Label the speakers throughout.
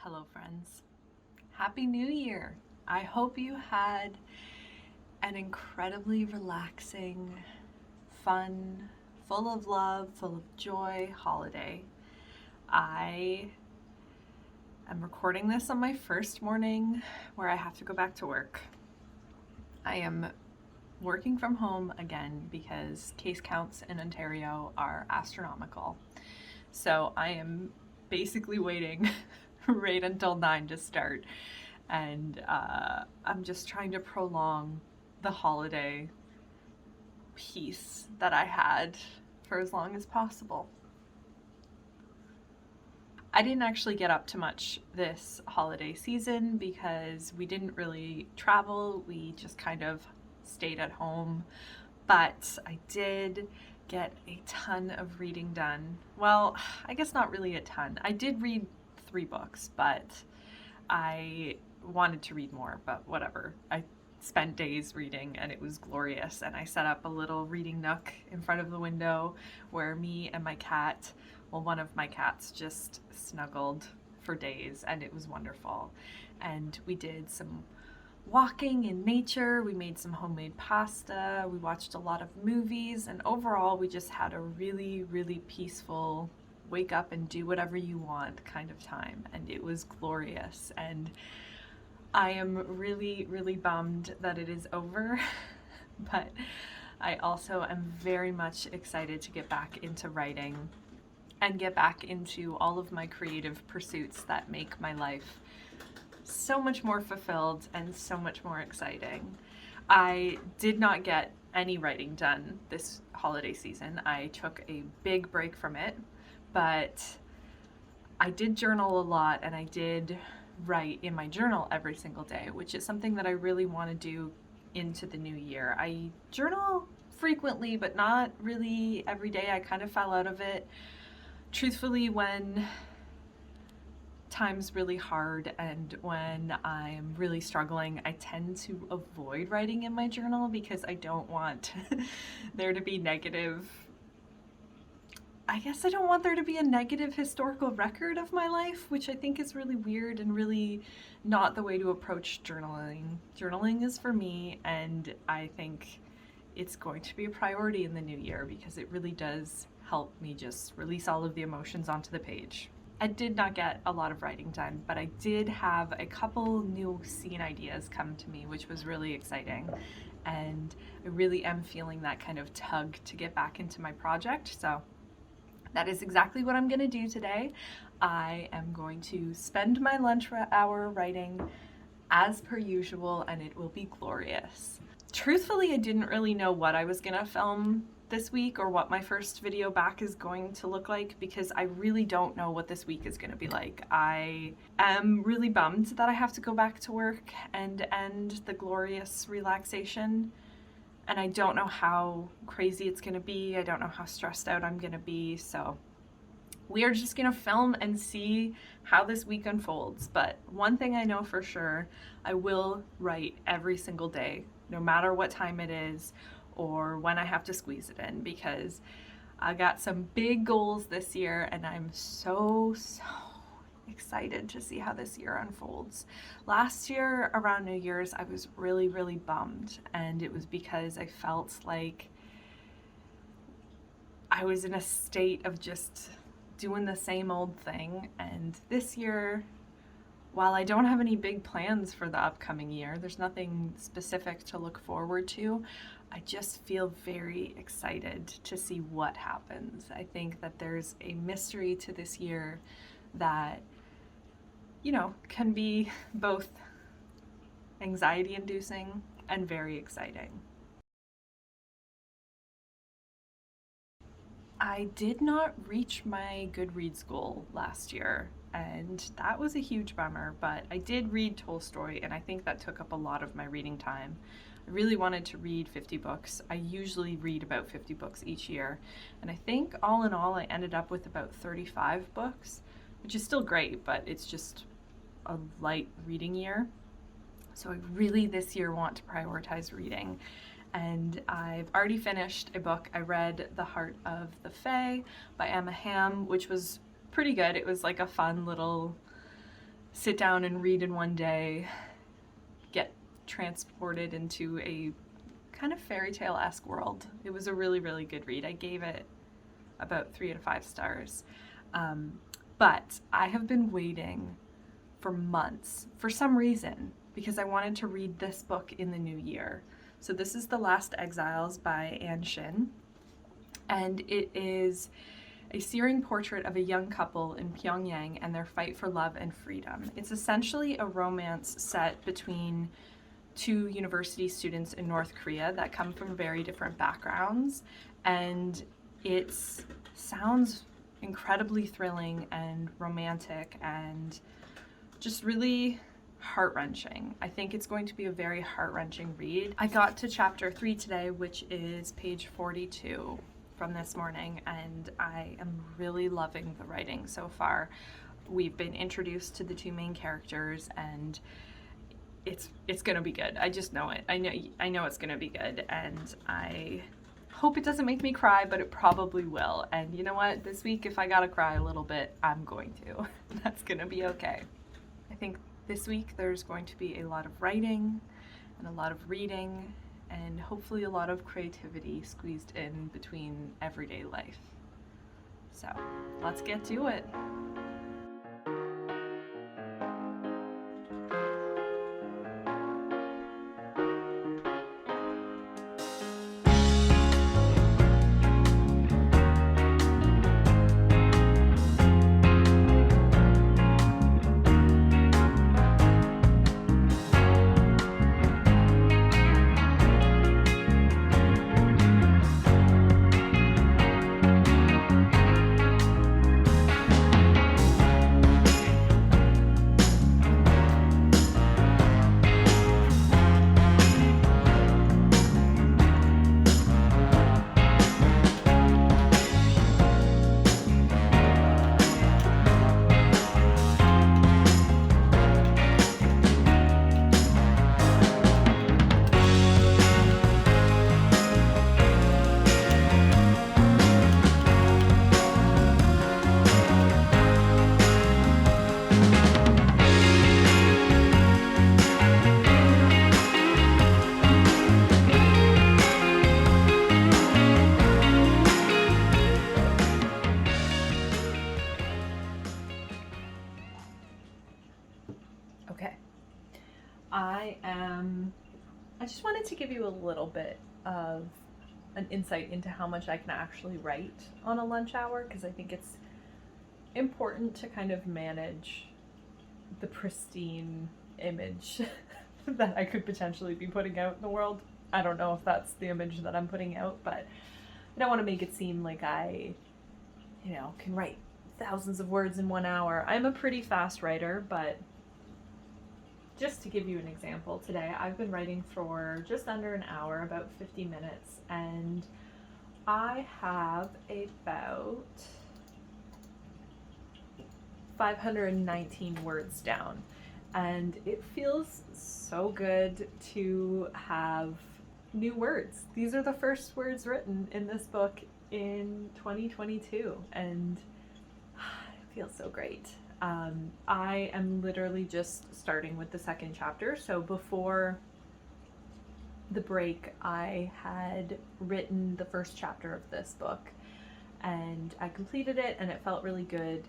Speaker 1: Hello, friends. Happy New Year! I hope you had an incredibly relaxing, fun, full of love, full of joy holiday. I am recording this on my first morning where I have to go back to work. I am working from home again because case counts in Ontario are astronomical. So I am basically waiting right until 9 to start. And I'm just trying to prolong the holiday peace that I had for as long as possible. I didn't actually get up to much this holiday season because we didn't really travel. We just kind of stayed at home. But I did get a ton of reading done. Well, I guess not really a ton. I did read 3 books, but I wanted to read more, but whatever. I spent days reading and it was glorious, and I set up a little reading nook in front of the window where me and my cat, well, one of my cats just snuggled for days, and it was wonderful. And we did some walking in nature, we made some homemade pasta, we watched a lot of movies, and overall we just had a really, really peaceful wake up and do whatever you want kind of time, and it was glorious. And I am really, really bummed that it is over, but I also am very much excited to get back into writing and get back into all of my creative pursuits that make my life so much more fulfilled and so much more exciting. I did not get any writing done this holiday season. I took a big break from it, but I did journal a lot, and I did write in my journal every single day, which is something that I really want to do into the new year. I journal frequently, but not really every day. I kind of fell out of it. Truthfully, when time's really hard and when I'm really struggling, I tend to avoid writing in my journal because I don't want there to be negative, I guess I don't want there to be a negative historical record of my life, which I think is really weird and really not the way to approach journaling. Journaling is for me, and I think it's going to be a priority in the new year because it really does help me just release all of the emotions onto the page. I did not get a lot of writing done, but I did have a couple new scene ideas come to me, which was really exciting. And I really am feeling that kind of tug to get back into my project. So that is exactly what I'm going to do today. I am going to spend my lunch hour writing as per usual, and it will be glorious. Truthfully, I didn't really know what I was going to film this week or what my first video back is going to look like because I really don't know what this week is going to be like. I am really bummed that I have to go back to work and end the glorious relaxation, and I don't know how crazy it's going to be. I don't know how stressed out I'm going to be, so we are just going to film and see how this week unfolds. But one thing I know for sure, I will write every single day, no matter what time it is or when I have to squeeze it in, because I got some big goals this year and I'm so excited to see how this year unfolds. Last year around New Year's, I was really, really bummed, and it was because I felt like I was in a state of just doing the same old thing. And this year, while I don't have any big plans for the upcoming year, there's nothing specific to look forward to, I just feel very excited to see what happens. I think that there's a mystery to this year that, you know, can be both anxiety inducing and very exciting. I did not reach my Goodreads goal last year, and that was a huge bummer, but I did read Tolstoy, and I think that took up a lot of my reading time. I really wanted to read 50 books. I usually read about 50 books each year, and I think all in all I ended up with about 35 books, which is still great, but it's just a light reading year. So I really this year want to prioritize reading, and I've already finished a book. I read The Heart of the Fae by Emma Ham, which was pretty good. It was like a fun little sit down and read in one day, get transported into a kind of fairy tale-esque world. It was a really, really good read. I gave it about 3 out of 5 stars. But I have been waiting for months for some reason because I wanted to read this book in the new year. So this is The Last Exiles by Anne Shin, and it is a searing portrait of a young couple in Pyongyang and their fight for love and freedom. It's essentially a romance set between 2 university students in North Korea that come from very different backgrounds, and it sounds incredibly thrilling and romantic and just really heart-wrenching. I think it's going to be a very heart-wrenching read. I got to chapter 3 today, which is page 42 from this morning, and I am really loving the writing so far. We've been introduced to the 2 main characters, and it's gonna be good. I just know it. I know it's gonna be good, and I hope it doesn't make me cry, but it probably will. And you know what? This week, if I gotta cry a little bit, I'm going to. That's gonna be okay. I think this week there's going to be a lot of writing and a lot of reading and hopefully a lot of creativity squeezed in between everyday life. So let's get to it. Okay. I just wanted to give you a little bit of an insight into how much I can actually write on a lunch hour, because I think it's important to kind of manage the pristine image that I could potentially be putting out in the world. I don't know if that's the image that I'm putting out, but I don't want to make it seem like I, can write thousands of words in 1 hour. I'm a pretty fast writer, but just to give you an example, today I've been writing for just under an hour, about 50 minutes, and I have about 519 words down, and it feels so good to have new words. These are the first words written in this book in 2022, and it feels so great. I am literally just starting with the second chapter, so before the break I had written the first chapter of this book, and I completed it, and it felt really good,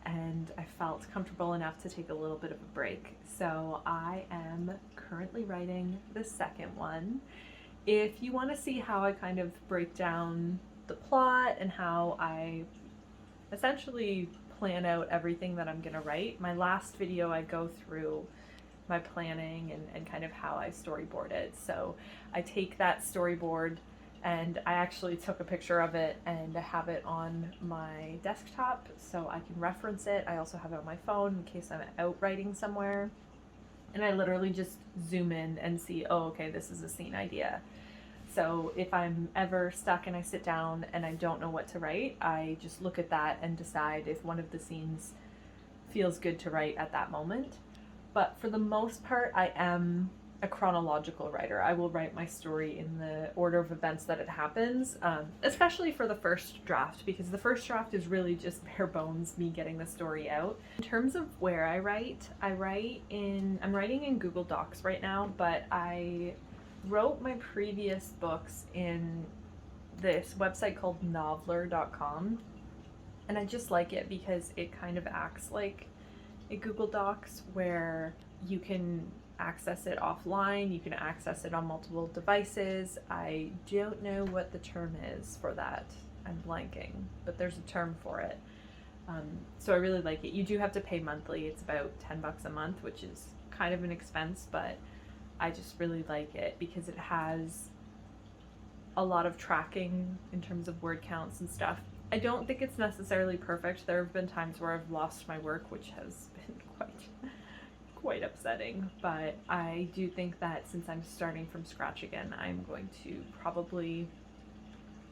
Speaker 1: and I felt comfortable enough to take a little bit of a break. So I am currently writing the second one. If you want to see how I kind of break down the plot and how I essentially plan out everything that I'm gonna write, my last video I go through my planning and kind of how I storyboard it. So I take that storyboard and I actually took a picture of it and I have it on my desktop so I can reference it. I also have it on my phone in case I'm out writing somewhere, and I literally just zoom in and see, oh, okay, this is a scene idea. So if I'm ever stuck and I sit down and I don't know what to write, I just look at that and decide if one of the scenes feels good to write at that moment. But for the most part, I am a chronological writer. I will write my story in the order of events that it happens, especially for the first draft, because the first draft is really just bare bones me getting the story out. In terms of where I'm writing in Google Docs right now, but I wrote my previous books in this website called noveler.com, and I just like it because it kind of acts like a Google Docs where you can access it offline, you can access it on multiple devices. I don't know what the term is for that. I'm blanking, but there's a term for it. So I really like it. You do have to pay monthly. It's about $10 a month, which is kind of an expense, but I just really like it because it has a lot of tracking in terms of word counts and stuff. I don't think it's necessarily perfect. There have been times where I've lost my work, which has been quite upsetting, but I do think that since I'm starting from scratch again, I'm going to probably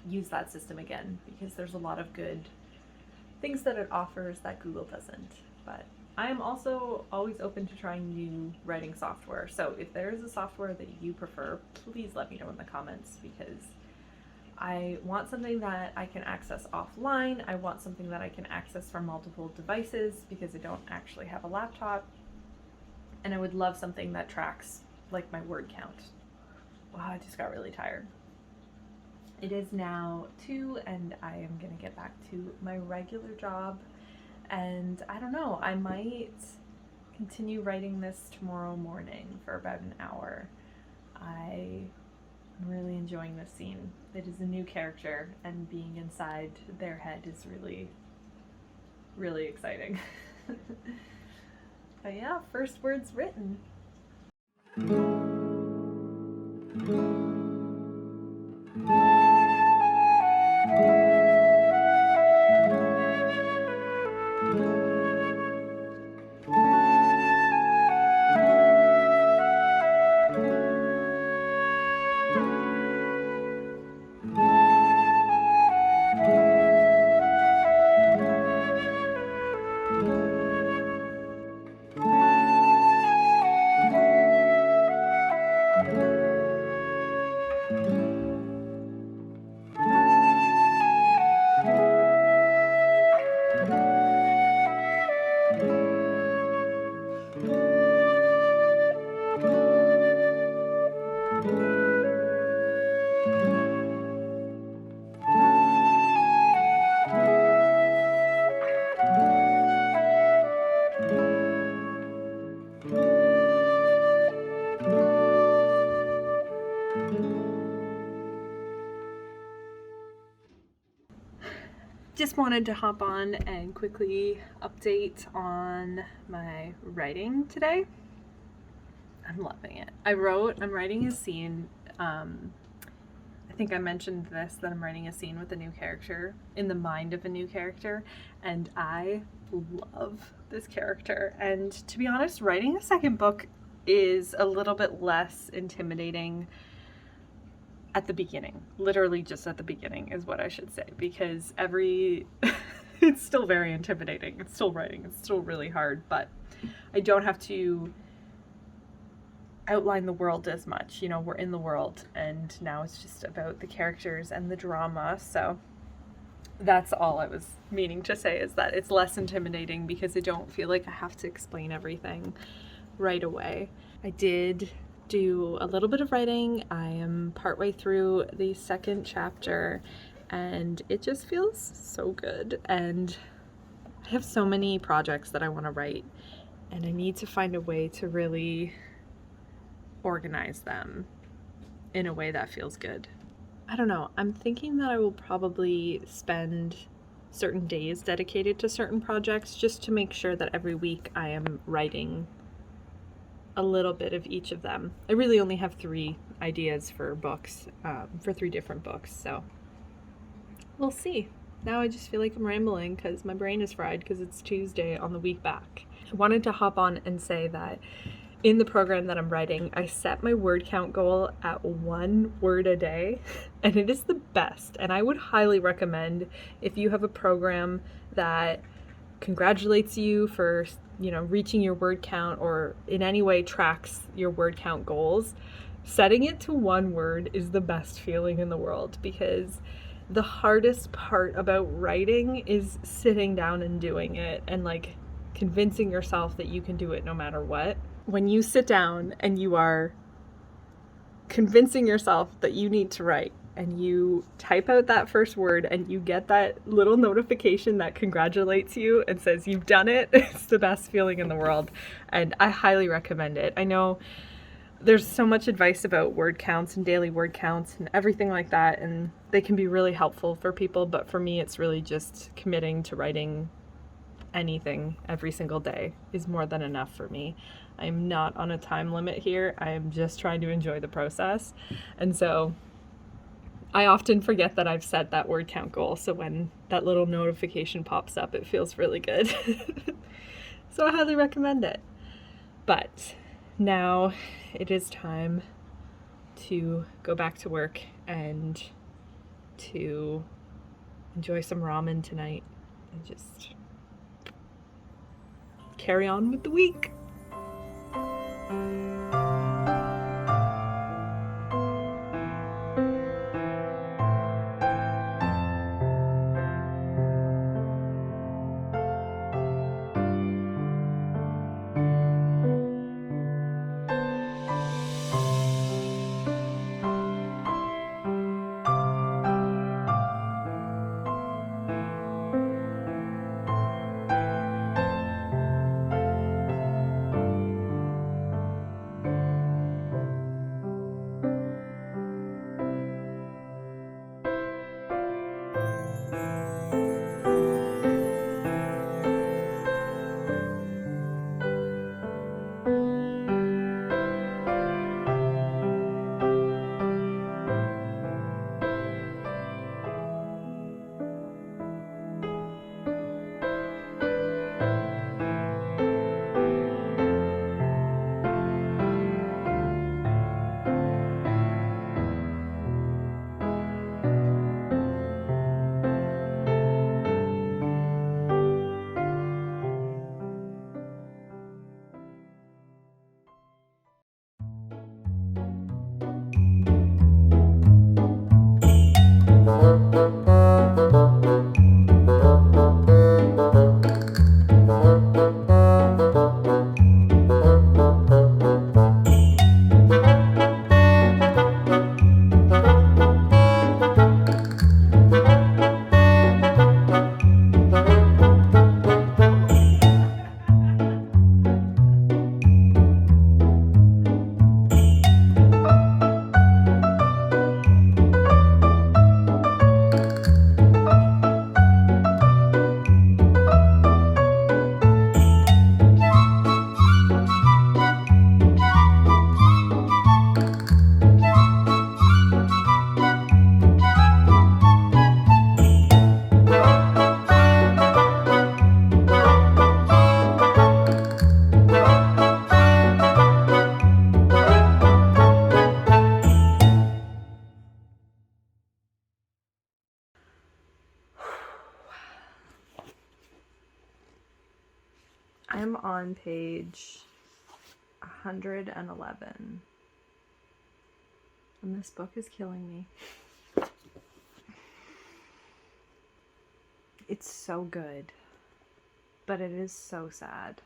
Speaker 1: use that system again because there's a lot of good things that it offers that Google doesn't. But I am also always open to trying new writing software. So if there is a software that you prefer, please let me know in the comments, because I want something that I can access offline. I want something that I can access from multiple devices because I don't actually have a laptop. And I would love something that tracks like my word count. Wow, I just got really tired. It is now 2 and I am gonna get back to my regular job. And I don't know, I might continue writing this tomorrow morning for about an hour. I'm really enjoying this scene. It is a new character, and being inside their head is really, really exciting. But yeah, first words written. Just wanted to hop on and quickly update on my writing today. I'm loving it. I'm writing a scene. I think I mentioned this, that I'm writing a scene with a new character, in the mind of a new character, and I love this character. And to be honest, writing a second book is a little bit less intimidating at the beginning. Literally just at the beginning is what I should say, because it's still very intimidating. It's still writing. It's still really hard, but I don't have to outline the world as much. You know, we're in the world, and now it's just about the characters and the drama. So that's all I was meaning to say, is that it's less intimidating because I don't feel like I have to explain everything right away. I did do a little bit of writing. I am partway through the second chapter and it just feels so good, and I have so many projects that I want to write, and I need to find a way to really organize them in a way that feels good. I don't know, I'm thinking that I will probably spend certain days dedicated to certain projects just to make sure that every week I am writing a little bit of each of them. I really only have 3 ideas for books, for 3 different books, so we'll see. Now I just feel like I'm rambling because my brain is fried because it's Tuesday on the week back. I wanted to hop on and say that in the program that I'm writing, I set my word count goal at 1 word a day, and it is the best. And I would highly recommend, if you have a program that
Speaker 2: congratulates you for, reaching your word count, or in any way tracks your word count goals, setting it to one word is the best feeling in the world, because the hardest part about writing is sitting down and doing it and like convincing yourself that you can do it no matter what. When you sit down and you are convincing yourself that you need to write, and you type out that first word and you get that little notification that congratulates you and says you've done it, it's the best feeling in the world. And I highly recommend it. I know there's so much advice about word counts and daily word counts and everything like that, and they can be really helpful for people, but for me it's really just committing to writing anything every single day is more than enough for me. I'm not on a time limit here. I am just trying to enjoy the process. And so I often forget that I've set that word count goal, so when that little notification pops up, it feels really good. So I highly recommend it. But now it is time to go back to work and to enjoy some ramen tonight and just carry on with the week. I'm on page 111, and this book is killing me. It's so good, but it is so sad.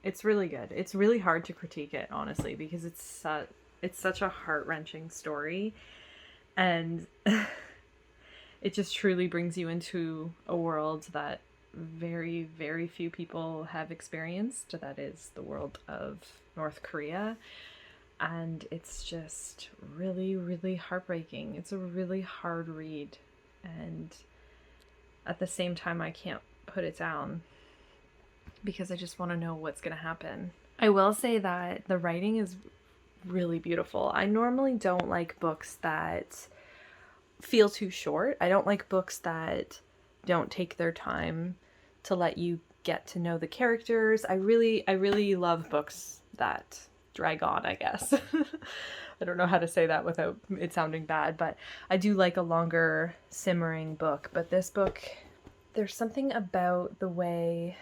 Speaker 2: It's really good. It's really hard to critique it, honestly, because it's such a heart-wrenching story, and it just truly brings you into a world that very, very few people have experienced. That is the world of North Korea. And it's just really, really heartbreaking. It's a really hard read. And at the same time, I can't put it down because I just want to know what's going to happen. I will say that the writing is really beautiful. I normally don't like books that feel too short. I don't like books that don't take their time to let you get to know the characters. I really love books that drag on, I guess. I don't know how to say that without it sounding bad, but I do like a longer simmering book. But this book, there's something about the way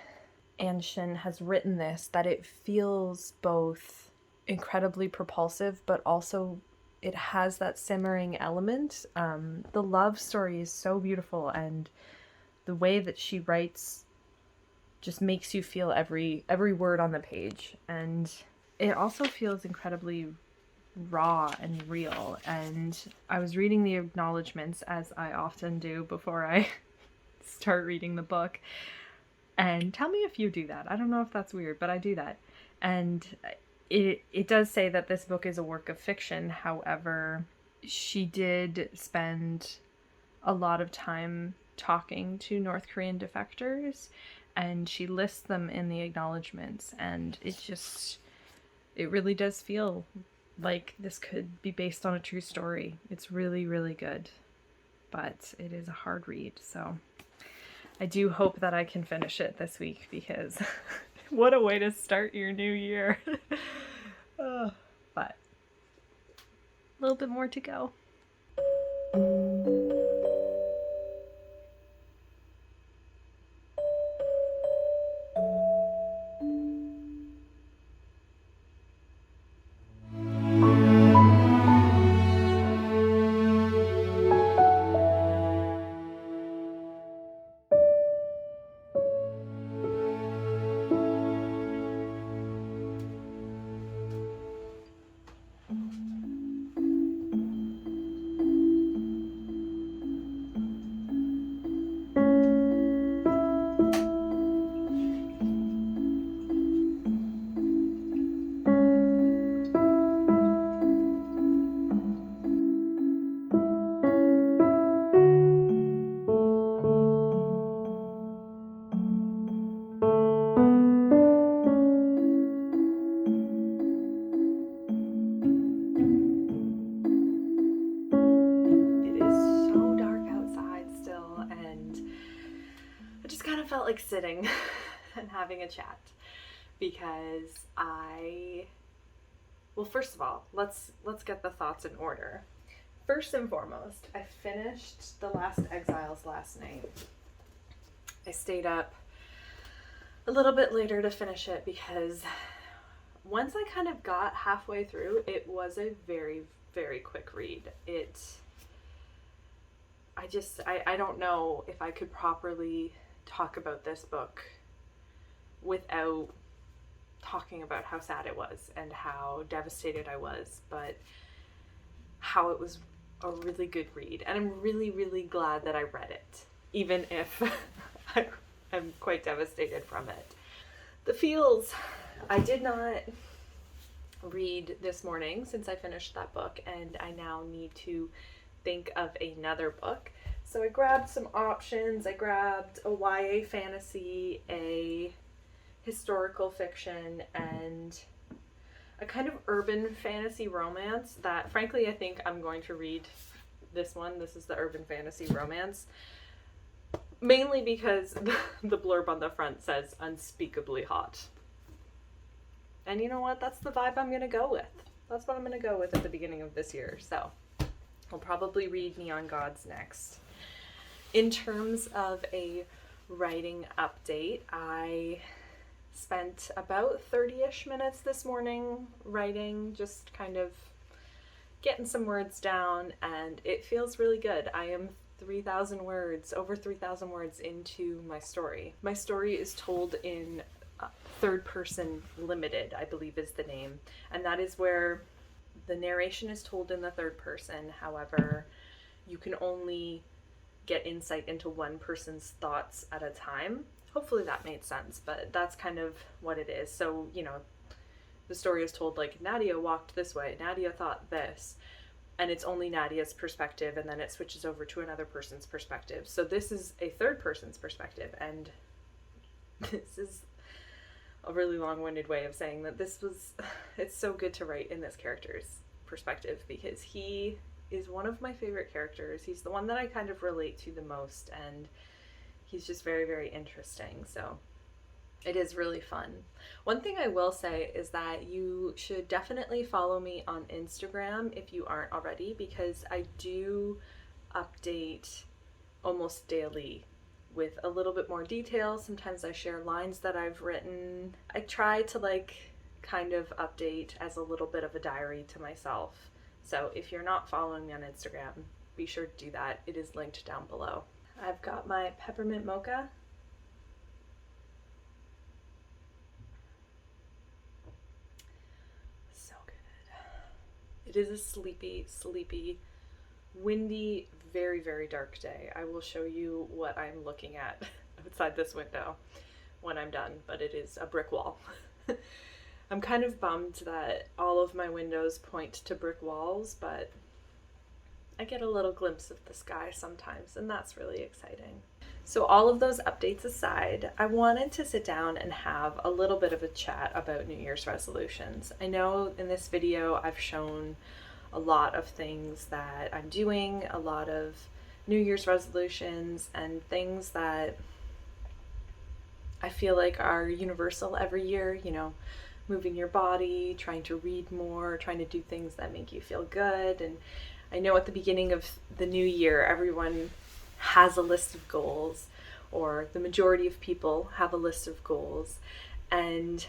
Speaker 2: Anshin has written this, that it feels both incredibly propulsive, but also it has that simmering element. The love story is so beautiful, and the way that she writes just makes you feel every word on the page. And it also feels incredibly raw and real. And I was reading the acknowledgments, as I often do before I start reading the book. And tell me if you do that. I don't know if that's weird, but I do that. And it does say that this book is a work of fiction. However, she did spend a lot of time talking to North Korean defectors, and she lists them in the acknowledgments, and it really does feel like this could be based on a true story. It's really, really good, but it is a hard read, so I do hope that I can finish it this week, because what a way to start your new year. But a little bit more to go. Felt like sitting and having a chat, because well, first of all, let's get the thoughts in order. First and foremost, I finished The Last Exiles last night. I stayed up a little bit later to finish it, because once I kind of got halfway through, it was a very, very quick read. I don't know if I could properly talk about this book without talking about how sad it was and how devastated I was, but how it was a really good read. And I'm really, really glad that I read it, even if I'm quite devastated from it. The feels, I did not read this morning since I finished that book, and I now need to think of another book. So I grabbed some options. I grabbed a YA fantasy, a historical fiction, and a kind of urban fantasy romance that, frankly, I think I'm going to read this one. This is the urban fantasy romance. Mainly because the blurb on the front says unspeakably hot. And you know what? That's the vibe I'm going to go with. That's what I'm going to go with at the beginning of this year. So I'll probably read Neon Gods next. In terms of a writing update, I spent about 30-ish minutes this morning writing, just kind of getting some words down, and it feels really good. I am over 3,000 words into my story. My story is told in third person limited, I believe is the name, and that is where the narration is told in the third person. However, you can only get insight into one person's thoughts at a time. Hopefully that made sense, but that's kind of what it is. So, the story is told like, Nadia walked this way, Nadia thought this, and it's only Nadia's perspective, and then it switches over to another person's perspective. So this is a third person's perspective, and this is a really long-winded way of saying that it's so good to write in this character's perspective, because he is one of my favorite characters. He's the one that I kind of relate to the most, and he's just very, very interesting. So it is really fun. One thing I will say is that you should definitely follow me on Instagram if you aren't already, because I do update almost daily
Speaker 1: with a little bit more detail. Sometimes I share lines that I've written. I try to kind of update as a little bit of a diary to myself. So if you're not following me on Instagram, be sure to do that. It is linked down below. I've got my peppermint mocha. So good. It is a sleepy, windy, very, very dark day. I will show you what I'm looking at outside this window when I'm done, but it is a brick wall. I'm kind of bummed that all of my windows point to brick walls, but I get a little glimpse of the sky sometimes, and that's really exciting. So all of those updates aside, I wanted to sit down and have a little bit of a chat about New Year's resolutions. I know in this video I've shown a lot of things that I'm doing, a lot of New Year's resolutions and things that I feel like are universal every year, you know, moving your body, trying to read more, trying to do things that make you feel good. And I know at the beginning of the new year, everyone has a list of goals, or the majority of people have a list of goals. And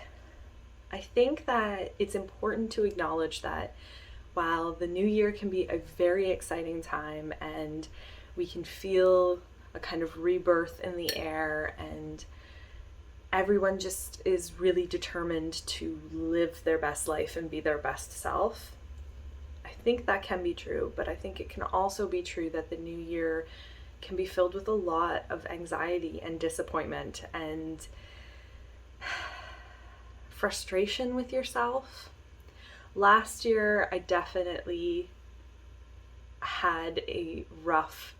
Speaker 1: I think that it's important to acknowledge that while the new year can be a very exciting time and we can feel a kind of rebirth in the air and everyone just is really determined to live their best life and be their best self, I think that can be true, but I think it can also be true that the new year can be filled with a lot of anxiety and disappointment and frustration with yourself. Last year, I definitely had a rough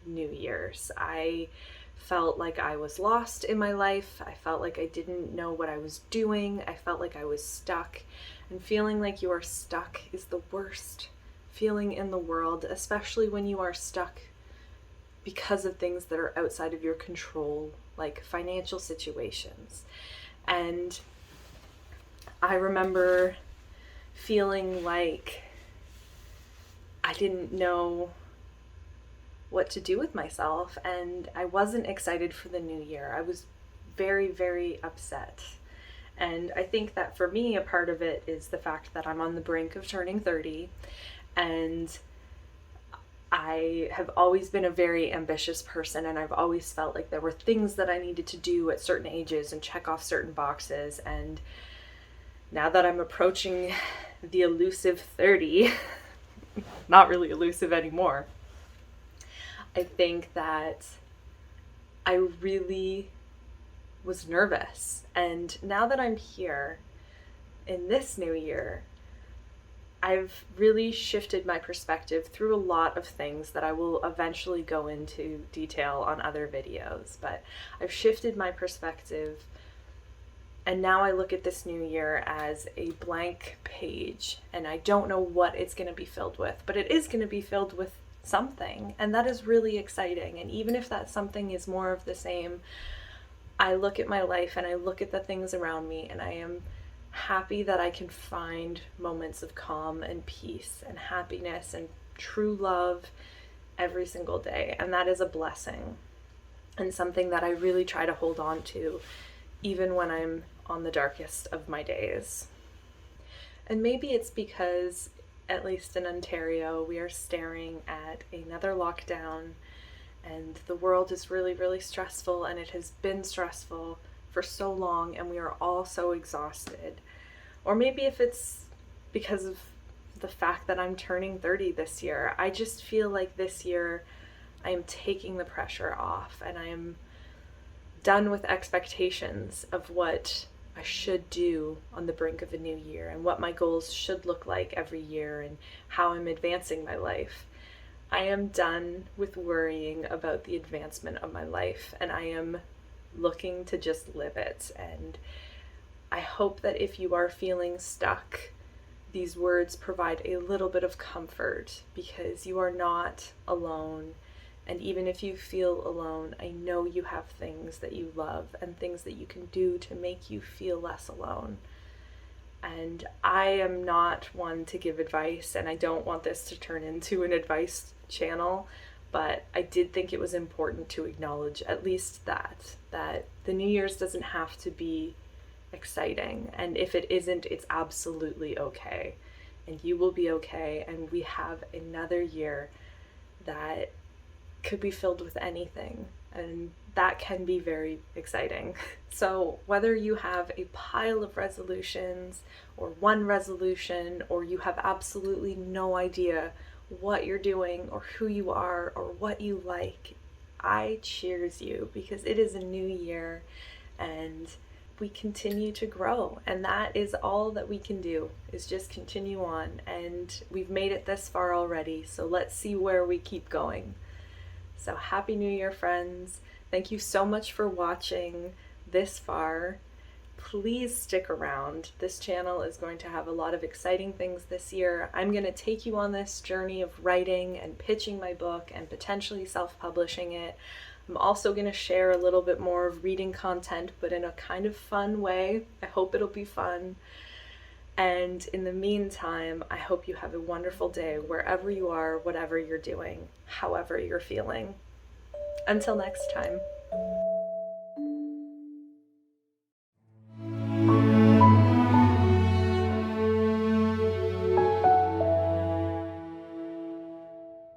Speaker 1: New Year's. I felt like I was lost in my life. I felt like I didn't know what I was doing. I felt like I was stuck. And feeling like you are stuck is the worst feeling in the world, especially when you are stuck because of things that are outside of your control, like financial situations. And I remember feeling like I didn't know what to do with myself, and I wasn't excited for the new year. I was very, very upset. And I think that for me, a part of it is the fact that I'm on the brink of turning 30, and I have always been a very ambitious person, and I've always felt like there were things that I needed to do at certain ages and check off certain boxes. And now that I'm approaching the elusive 30, not really elusive anymore, I think that I really was nervous. And now that I'm here in this new year, I've really shifted my perspective through a lot of things that I will eventually go into detail on other videos. But I've shifted my perspective, and now I look at this new year as a blank page, and I don't know what it's going to be filled with, but it is going to be filled with something, and that is really exciting. And even if that something is more of the same, I look at my life and I look at the things around me, and I am happy that I can find moments of calm and peace and happiness and true love every single day. And that is a blessing and something that I really try to hold on to even when I'm on the darkest of my days. And maybe it's because, at least in Ontario, we are staring at another lockdown, and the world is really, really stressful, and it has been stressful for so long, and we are all so exhausted. Or maybe if it's because of the fact that I'm turning 30 this year, I just feel like this year I am taking the pressure off, and I am done with expectations of what I should do on the brink of a new year and what my goals should look like every year and how I'm advancing my life. I am done with worrying about the advancement of my life, and I am looking to just live it. And I hope that if you are feeling stuck, these words provide a little bit of comfort, because you are not alone. And even if you feel alone, I know you have things that you love and things that you can do to make you feel less alone. And I am not one to give advice, and I don't want this to turn into an advice channel, but I did think it was important to acknowledge at least that the New Year's doesn't have to be exciting, and if it isn't, it's absolutely okay, and you will be okay, and we have another year that could be filled with anything, and that can be very exciting. So whether you have a pile of resolutions or one resolution, or you have absolutely no idea what you're doing or who you are or what you like, I cheers you, because it is a new year and we continue to grow, and that is all that we can do, is just continue on, and we've made it this far already, so let's see where we keep going. So happy New Year, friends. Thank you so much for watching this far. Please stick around. This channel is going to have a lot of exciting things this year. I'm going to take you on this journey of writing and pitching my book and potentially self-publishing it. I'm also going to share a little bit more of reading content, but in a kind of fun way. I hope it'll be fun. And in the meantime, I hope you have a wonderful day wherever you are, whatever you're doing, however you're feeling. Until next time.